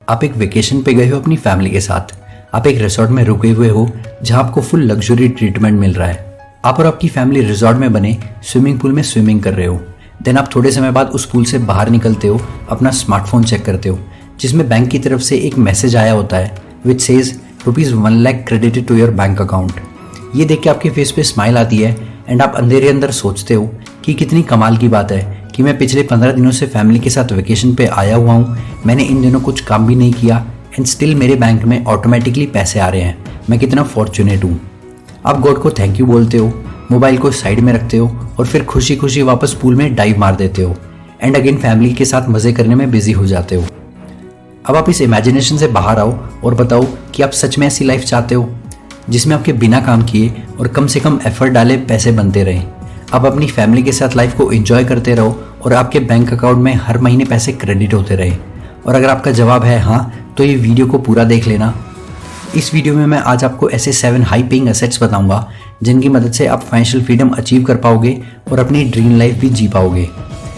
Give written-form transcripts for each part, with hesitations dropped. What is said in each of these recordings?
आप एक वेकेशन पे गए हो अपनी फैमिली के साथ। आप एक रिसोर्ट में रुके हुए हो जहां आपको फुल लग्जरी ट्रीटमेंट मिल रहा है। आप और आपकी फैमिली रिसोर्ट में बने स्विमिंग पूल में स्विमिंग कर रहे हो। देन आप थोड़े समय बाद उस पूल से बाहर निकलते हो, अपना स्मार्टफोन चेक करते हो जिसमें बैंक की तरफ से एक मैसेज आया होता है which says ₹1 lakh credited to your bank account. ये देख के आपके फेस पे स्माइल आती है एंड आप अंधेरे अंदर सोचते हो कि कितनी कमाल की बात है कि मैं पिछले 15 दिनों से फैमिली के साथ वेकेशन पे आया हुआ हूँ। मैंने इन दिनों कुछ काम भी नहीं किया एंड स्टिल मेरे बैंक में ऑटोमेटिकली पैसे आ रहे हैं। मैं कितना फॉर्चुनेट हूँ। आप गॉड को थैंक यू बोलते हो, मोबाइल को साइड में रखते हो और फिर खुशी खुशी वापस पूल में डाइव मार देते हो एंड अगेन फैमिली के साथ मज़े करने में बिजी हो जाते हो। अब आप इस इमेजिनेशन से बाहर आओ और बताओ कि आप सच में ऐसी लाइफ चाहते हो जिसमें आपके बिना काम किए और कम से कम एफर्ट डाले पैसे बनते रहें। आप अपनी फैमिली के साथ लाइफ को एंजॉय करते रहो और आपके बैंक अकाउंट में हर महीने पैसे क्रेडिट होते रहे। और अगर आपका जवाब है हाँ, तो ये वीडियो को पूरा देख लेना। इस वीडियो में मैं आज आपको ऐसे 7 हाई पेइंग एसेट्स बताऊंगा जिनकी मदद से आप फाइनेंशियल फ्रीडम अचीव कर पाओगे और अपनी ड्रीम लाइफ भी जी पाओगे।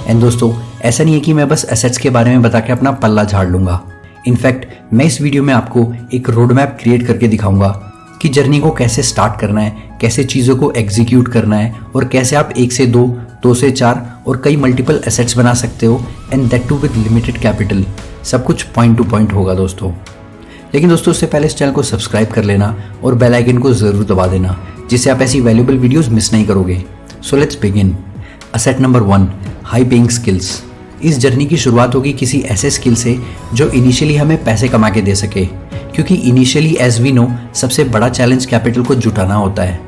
एंड दोस्तों, ऐसा नहीं है कि मैं बस एसेट्स के बारे में बता के अपना पल्ला झाड़ लूंगा। इनफैक्ट मैं इस वीडियो में आपको एक रोड मैप क्रिएट करके दिखाऊंगा कि जर्नी को कैसे स्टार्ट करना है, कैसे चीज़ों को एग्जीक्यूट करना है और कैसे आप 1 से 2, 2 से 4 और कई मल्टीपल एसेट्स बना सकते हो and that too with limited capital. सब कुछ पॉइंट टू पॉइंट होगा दोस्तों। लेकिन दोस्तों, उससे पहले इस चैनल को सब्सक्राइब कर लेना और बेल आइकन को ज़रूर दबा देना जिससे आप ऐसी वैल्यूएबल वीडियोस मिस नहीं करोगे। So let's begin. Asset number 1, high paying skills. इस जर्नी की शुरुआत होगी किसी ऐसे स्किल से जो इनिशियली हमें पैसे कमा के दे सके, क्योंकि इनिशियली एज वी नो सबसे बड़ा चैलेंज कैपिटल को जुटाना होता है।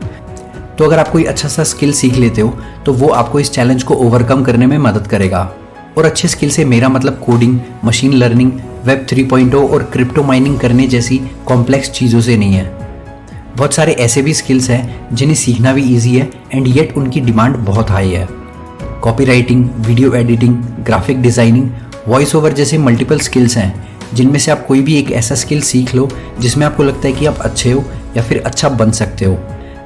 तो अगर आप कोई अच्छा सा स्किल सीख लेते हो तो वो आपको इस चैलेंज को ओवरकम करने में मदद करेगा। और अच्छे स्किल से मेरा मतलब कोडिंग, मशीन लर्निंग, वेब 3.0 और क्रिप्टो माइनिंग करने जैसी कॉम्प्लेक्स चीज़ों से नहीं है। बहुत सारे ऐसे भी स्किल्स हैं जिन्हें सीखना भी ईजी है एंड येट उनकी डिमांड बहुत हाई है। Copy writing, video editing, graphic designing, voice over जैसे मल्टीपल स्किल्स हैं जिनमें से आप कोई भी एक ऐसा स्किल सीख लो जिसमें आपको लगता है कि आप अच्छे हो या फिर अच्छा बन सकते हो।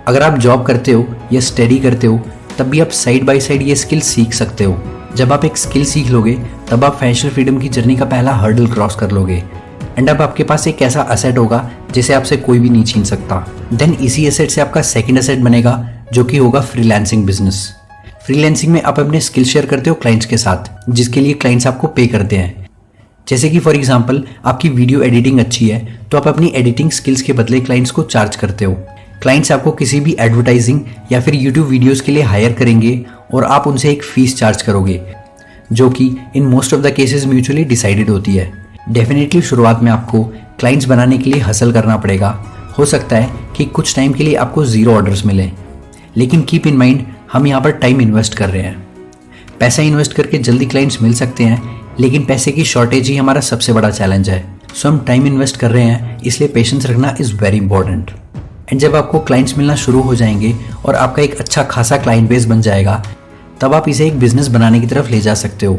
अगर आप जॉब करते हो या स्टडी करते हो तब भी आप साइड बाय साइड ये स्किल सीख सकते हो। जब आप एक स्किल सीख लोगे तब आप फाइनेंशियल फ्रीडम की जर्नी का पहला हर्डल क्रॉस कर लोगे एंड अब आपके पास एक ऐसा एसेट होगा जिसे आपसे कोई भी नहीं छीन सकता। देन इसी एसेट से आपका सेकंड एसेट बनेगा जो कि होगा फ्रीलांसिंग बिजनेस। फ्रीलांसिंग में आप अपने स्किल शेयर करते हो क्लाइंट्स के साथ, जिसके लिए क्लाइंट्स आपको पे करते हैं। जैसे कि फॉर एग्जांपल आपकी वीडियो एडिटिंग अच्छी है तो आप अपनी एडिटिंग स्किल्स के बदले क्लाइंट्स को चार्ज करते हो। क्लाइंट्स आपको किसी भी एडवर्टाइजिंग या फिर यूट्यूब वीडियोस के लिए हायर करेंगे और आप उनसे एक फीस चार्ज करोगे जो कि in most of the cases mutually decided होती है। डेफिनेटली शुरुआत में आपको क्लाइंट्स बनाने के लिए हसल करना पड़ेगा। हो सकता है कि कुछ टाइम के लिए आपको 0 ऑर्डर्स मिले, लेकिन कीप इन माइंड हम यहाँ पर टाइम इन्वेस्ट कर रहे हैं। पैसा इन्वेस्ट करके जल्दी क्लाइंट्स मिल सकते हैं, लेकिन पैसे की शॉर्टेज ही हमारा सबसे बड़ा चैलेंज है। सो हम टाइम इन्वेस्ट कर रहे हैं, इसलिए पेशेंस रखना इज़ वेरी इंपॉर्टेंट। एंड जब आपको क्लाइंट्स मिलना शुरू हो जाएंगे और आपका एक अच्छा खासा क्लाइंट बेस बन जाएगा तब आप इसे एक बिजनेस बनाने की तरफ ले जा सकते हो।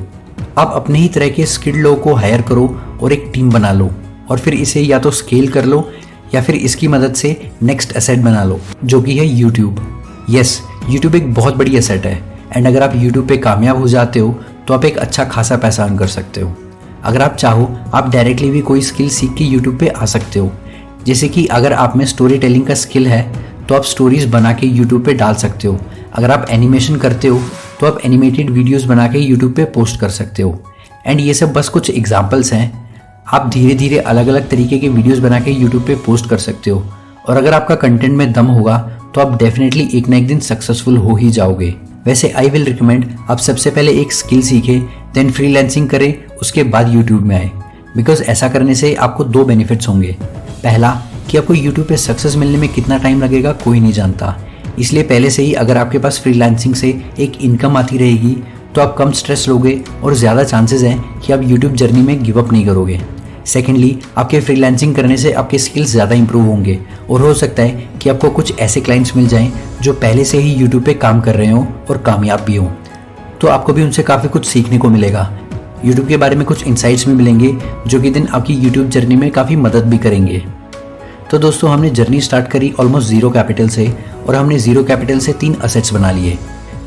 आप अपने ही तरह के स्किल्ड लोगों को हायर करो और एक टीम बना लो और फिर इसे या तो स्केल कर लो या फिर इसकी मदद से नेक्स्ट एसेट बना लो जो कि है यूट्यूब। यस, यूट्यूब एक बहुत बड़ी एसेट है एंड अगर आप यूट्यूब पे कामयाब हो जाते हो तो आप एक अच्छा खासा पैसा अर्न कर सकते हो। अगर आप चाहो आप डायरेक्टली भी कोई स्किल सीख के यूट्यूब पे आ सकते हो। जैसे कि अगर आप में स्टोरी टेलिंग का स्किल है तो आप स्टोरीज बना के यूट्यूब पे डाल सकते हो। अगर आप एनिमेशन करते हो तो आप एनिमेटेड वीडियोस बना के यूट्यूब पे पोस्ट कर सकते हो। एंड ये सब बस कुछ एग्जांपल्स हैं। आप धीरे धीरे अलग अलग तरीके के वीडियोस बना के यूट्यूब पे पोस्ट कर सकते हो और अगर आपका कंटेंट में दम होगा तो आप डेफिनेटली एक ना एक दिन सक्सेसफुल हो ही जाओगे। वैसे आई विल रिकमेंड आप सबसे पहले एक स्किल सीखें, देन फ्रीलांसिंग करें, उसके बाद यूट्यूब में आए। बिकॉज ऐसा करने से आपको 2 बेनिफिट्स होंगे। पहला कि आपको यूट्यूब पे सक्सेस मिलने में कितना टाइम लगेगा कोई नहीं जानता, इसलिए पहले से ही अगर आपके पास फ्रीलांसिंग से एक इनकम आती रहेगी तो आप कम स्ट्रेस लोगे और ज़्यादा चांसेस हैं कि आप यूट्यूब जर्नी में गिव अप नहीं करोगे। सेकेंडली, आपके फ्रीलांसिंग करने से आपके स्किल्स ज़्यादा इंप्रूव होंगे और हो सकता है कि आपको कुछ ऐसे क्लाइंट्स मिल जाएं जो पहले से ही यूट्यूब पे काम कर रहे हों और कामयाब भी हों। तो आपको भी उनसे काफ़ी कुछ सीखने को मिलेगा। यूट्यूब के बारे में कुछ इंसाइट्स भी मिलेंगे जो कि दिन आपकी यूट्यूब जर्नी में काफ़ी मदद भी करेंगे। तो दोस्तों, हमने जर्नी स्टार्ट करी ऑलमोस्ट 0 कैपिटल से और हमने 0 कैपिटल से 3 असेट्स बना लिए।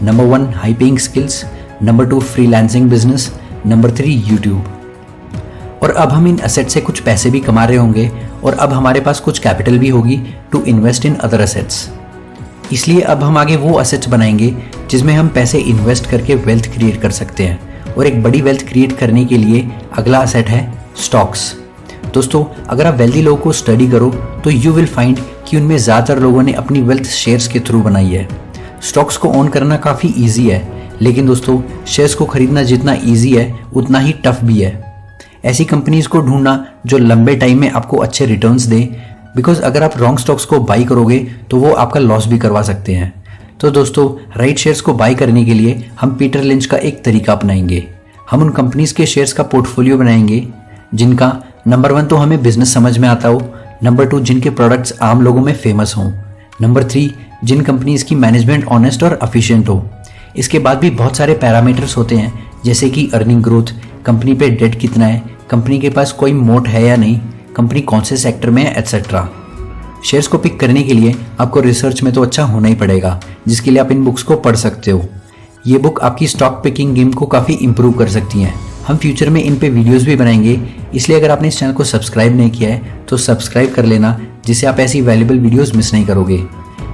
Number 1 high paying skills, number 2 freelancing business, number 3 YouTube. और अब हम इन एसेट से कुछ पैसे भी कमा रहे होंगे और अब हमारे पास कुछ कैपिटल भी होगी to invest in other assets. इसलिए अब हम आगे वो एसेट्स बनाएंगे जिसमें हम पैसे इन्वेस्ट करके वेल्थ क्रिएट कर सकते हैं। और एक बड़ी वेल्थ क्रिएट करने के लिए अगला एसेट है स्टॉक्स। दोस्तों, अगर आप वेल्दी लोगों को स्टडी करो तो यू विल फाइंड कि उनमें ज़्यादातर लोगों ने अपनी वेल्थ शेयर्स के थ्रू बनाई है। स्टॉक्स को ओन करना काफ़ी ईजी है, लेकिन दोस्तों शेयर्स को खरीदना जितना ईजी है उतना ही टफ भी है। ऐसी कंपनीज को ढूंढना जो लंबे टाइम में आपको अच्छे रिटर्न्स दे, बिकॉज अगर आप रॉन्ग स्टॉक्स को बाई करोगे तो वो आपका लॉस भी करवा सकते हैं। तो दोस्तों, राइट शेयर्स को बाई करने के लिए हम पीटर लिंच का एक तरीका अपनाएंगे। हम उन कंपनीज के शेयर्स का पोर्टफोलियो बनाएंगे जिनका नंबर 1 तो हमें बिजनेस समझ में आता हो, नंबर 2 जिनके प्रोडक्ट्स आम लोगों में फेमस हों, नंबर 3 जिन कंपनीज की मैनेजमेंट ऑनेस्ट और एफिशिएंट हो। इसके बाद भी बहुत सारे पैरामीटर्स होते हैं, जैसे कि अर्निंग ग्रोथ, कंपनी पे डेट कितना है, कंपनी के पास कोई मोट है या नहीं, कंपनी कौन से सेक्टर में है, एटसेट्रा। शेयर्स को पिक करने के लिए आपको रिसर्च में तो अच्छा होना ही पड़ेगा, जिसके लिए आप इन बुक्स को पढ़ सकते हो। ये बुक आपकी स्टॉक पिकिंग गेम को काफ़ी इंप्रूव कर सकती हैं। हम फ्यूचर में इन पे वीडियोस भी बनाएंगे, इसलिए अगर आपने इस चैनल को सब्सक्राइब नहीं किया है तो सब्सक्राइब कर लेना, जिससे आप ऐसी वैल्यूबल वीडियोस मिस नहीं करोगे।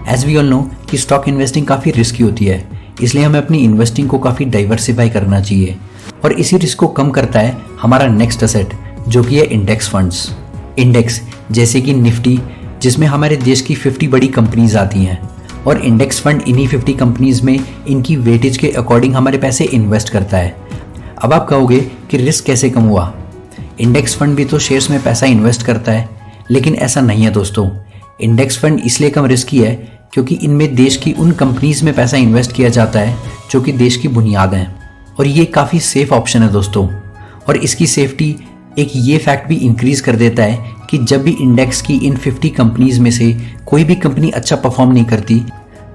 एज वी ऑल नो कि स्टॉक इन्वेस्टिंग काफ़ी रिस्की होती है, इसलिए हमें अपनी इन्वेस्टिंग को काफ़ी डाइवर्सिफाई करना चाहिए। और इसी रिस्क को कम करता है हमारा नेक्स्ट एसेट, जो कि है इंडेक्स फंड्स। इंडेक्स जैसे कि निफ्टी, जिसमें हमारे देश की 50 बड़ी कंपनीज आती हैं, और इंडेक्स फंड इन्हीं 50 कंपनीज में इनकी वेटेज के अकॉर्डिंग हमारे पैसे इन्वेस्ट करता है। अब आप कहोगे कि रिस्क कैसे कम हुआ? इंडेक्स फंड भी तो शेयर्स में पैसा इन्वेस्ट करता है, लेकिन ऐसा नहीं है दोस्तों। इंडेक्स फंड इसलिए कम रिस्की है क्योंकि इनमें देश की उन कंपनीज में पैसा इन्वेस्ट किया जाता है जो कि देश की बुनियाद हैं, और ये काफ़ी सेफ ऑप्शन है दोस्तों। और इसकी सेफ्टी एक ये फैक्ट भी इंक्रीज कर देता है कि जब भी इंडेक्स की इन 50 कंपनीज में से कोई भी कंपनी अच्छा परफॉर्म नहीं करती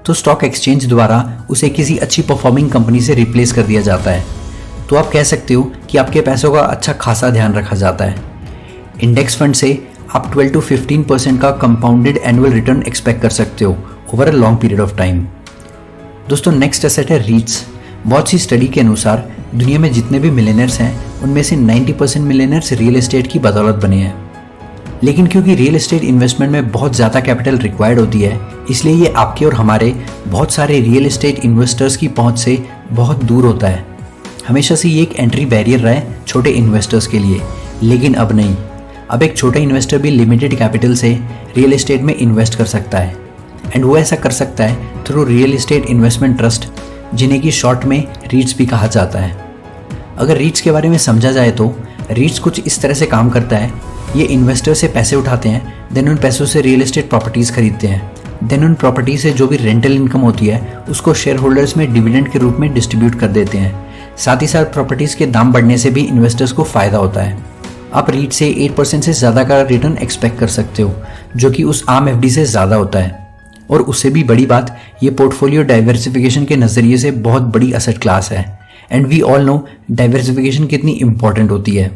तो स्टॉक एक्सचेंज द्वारा उसे किसी अच्छी परफॉर्मिंग कंपनी से रिप्लेस कर दिया जाता है। तो आप कह सकते हो कि आपके पैसों का अच्छा खासा ध्यान रखा जाता है। इंडेक्स फंड से आप 12 to 15% का कंपाउंडेड एनुअल रिटर्न एक्सपेक्ट कर सकते हो over a long period of time. दोस्तों, नेक्स्ट एसेट है रीट्स। बहुत सी स्टडी के अनुसार दुनिया में जितने भी मिलियनर्स हैं उनमें से 90% मिलियनर्स रियल एस्टेट की बदौलत बने हैं। लेकिन क्योंकि रियल एस्टेट इन्वेस्टमेंट में बहुत ज़्यादा कैपिटल रिक्वायर्ड होती है, इसलिए ये आपके और हमारे बहुत सारे रियल एस्टेट इन्वेस्टर्स की पहुंच से बहुत दूर होता है। हमेशा से ये एक एंट्री बैरियर रहा है छोटे इन्वेस्टर्स के लिए, लेकिन अब नहीं। अब एक छोटा इन्वेस्टर भी लिमिटेड कैपिटल से रियल एस्टेट में इन्वेस्ट कर सकता है, एंड वो ऐसा कर सकता है through real estate investment trust, जिन्हें कि शॉर्ट में रीट्स भी कहा जाता है। अगर रीट्स के बारे में समझा जाए तो रीट्स कुछ इस तरह से काम करता है। ये इन्वेस्टर से पैसे उठाते हैं, देन उन पैसों से रियल एस्टेट प्रॉपर्टीज़ खरीदते हैं, देन उन प्रॉपर्टी से जो भी रेंटल इनकम होती है उसको शेयर होल्डर्स में डिविडेंड के रूप में डिस्ट्रीब्यूट कर देते हैं। साथ ही साथ प्रॉपर्टीज़ के दाम बढ़ने से भी इन्वेस्टर्स को फ़ायदा होता है। आप रीट से 8% से ज़्यादा का रिटर्न एक्सपेक्ट कर सकते हो, जो कि उस आम एफडी से ज़्यादा होता है। और उससे भी बड़ी बात, ये पोर्टफोलियो डाइवर्सिफिकेशन के नज़रिए से बहुत बड़ी एसेट क्लास है, and we all know diversification कितनी इंपॉर्टेंट होती है।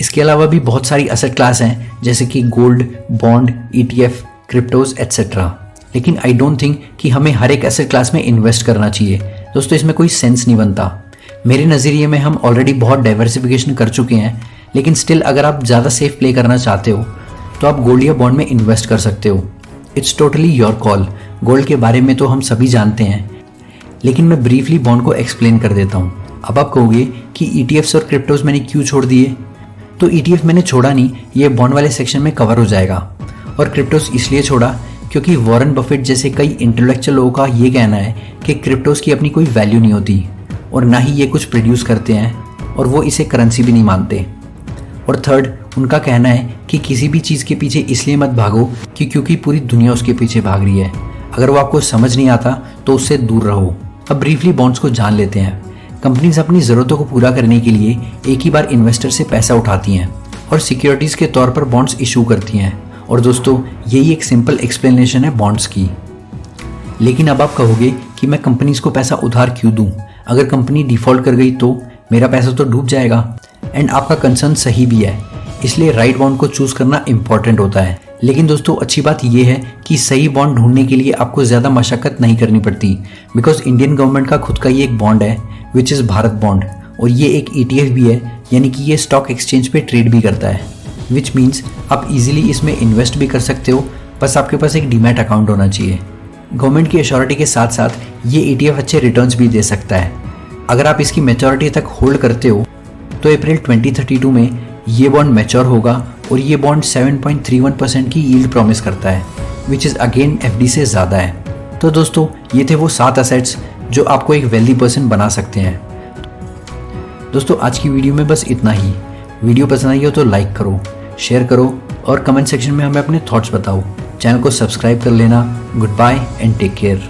इसके अलावा भी बहुत सारी एसेट क्लास हैं, जैसे कि gold, bond, ETF, cryptos etcetera. लेकिन आई डोंट थिंक कि हमें हर एक एसेट क्लास में इन्वेस्ट करना चाहिए दोस्तों, इसमें कोई सेंस नहीं बनता। मेरे नज़रिए में हम ऑलरेडी बहुत डाइवर्सिफिकेशन कर चुके हैं, लेकिन स्टिल अगर आप ज़्यादा सेफ प्ले करना चाहते हो तो आप गोल्ड या बॉन्ड में इन्वेस्ट कर सकते हो। It's totally your call. Gold के बारे में तो हम सभी जानते हैं, लेकिन मैं ब्रीफली बॉन्ड को एक्सप्लेन कर देता हूँ। अब आप कहोगे कि ETFs और क्रिप्टोज मैंने क्यों छोड़ दिए? तो ETF मैंने छोड़ा नहीं, ये बॉन्ड वाले सेक्शन में कवर हो जाएगा। और क्रिप्टोज इसलिए छोड़ा क्योंकि वॉरेन बफेट जैसे कई इंटेलेक्चुअल लोगों का ये कहना है कि क्रिप्टोज की अपनी कोई वैल्यू नहीं होती, और ना ही ये कुछ प्रोड्यूस करते हैं, और वो इसे करेंसी भी नहीं मानते। और थर्ड, उनका कहना है कि किसी भी चीज़ के पीछे इसलिए मत भागो कि क्योंकि पूरी दुनिया उसके पीछे भाग रही है। अगर वो आपको समझ नहीं आता तो उससे दूर रहो। अब ब्रीफली बॉन्ड्स को जान लेते हैं। कंपनीज अपनी ज़रूरतों को पूरा करने के लिए एक ही बार इन्वेस्टर से पैसा उठाती हैं और सिक्योरिटीज़ के तौर पर बॉन्ड्स इशू करती हैं। और दोस्तों, यही एक सिंपल एक्सप्लेनेशन है बॉन्ड्स की। लेकिन अब आप कहोगे कि मैं कंपनीज को पैसा उधार क्यों दूं? अगर कंपनी डिफॉल्ट कर गई तो मेरा पैसा तो डूब जाएगा। एंड आपका कंसर्न सही भी है, इसलिए राइट बॉन्ड को चूज करना इंपॉर्टेंट होता है। लेकिन दोस्तों, अच्छी बात यह है कि सही बॉन्ड ढूंढने के लिए आपको ज़्यादा मशक्कत नहीं करनी पड़ती, बिकॉज इंडियन गवर्नमेंट का खुद का ही एक बॉन्ड है विच इज़ भारत बॉन्ड, और ये एक ETF भी है, यानी कि ये स्टॉक एक्सचेंज पे ट्रेड भी करता है, विच मीन्स आप इजीली इसमें इन्वेस्ट भी कर सकते हो, बस आपके पास एक डीमैट अकाउंट होना चाहिए। गवर्नमेंट की एश्योरिटी के साथ साथ ये ETF अच्छे रिटर्न्स भी दे सकता है। अगर आप इसकी मैच्योरिटी तक होल्ड करते हो तो अप्रैल 2032 में ये बॉन्ड मैच्योर होगा और ये बॉन्ड 7.31% की यील्ड प्रॉमिस करता है, विच इज़ अगेन FD से ज़्यादा है। तो दोस्तों, ये थे वो 7 असेट्स जो आपको एक वेल्दी पर्सन बना सकते हैं। दोस्तों, आज की वीडियो में बस इतना ही। वीडियो पसंद आई हो तो लाइक करो, शेयर करो और कमेंट सेक्शन में हमें अपने थॉट्स बताओ। चैनल को सब्सक्राइब कर लेना। Goodbye and take care.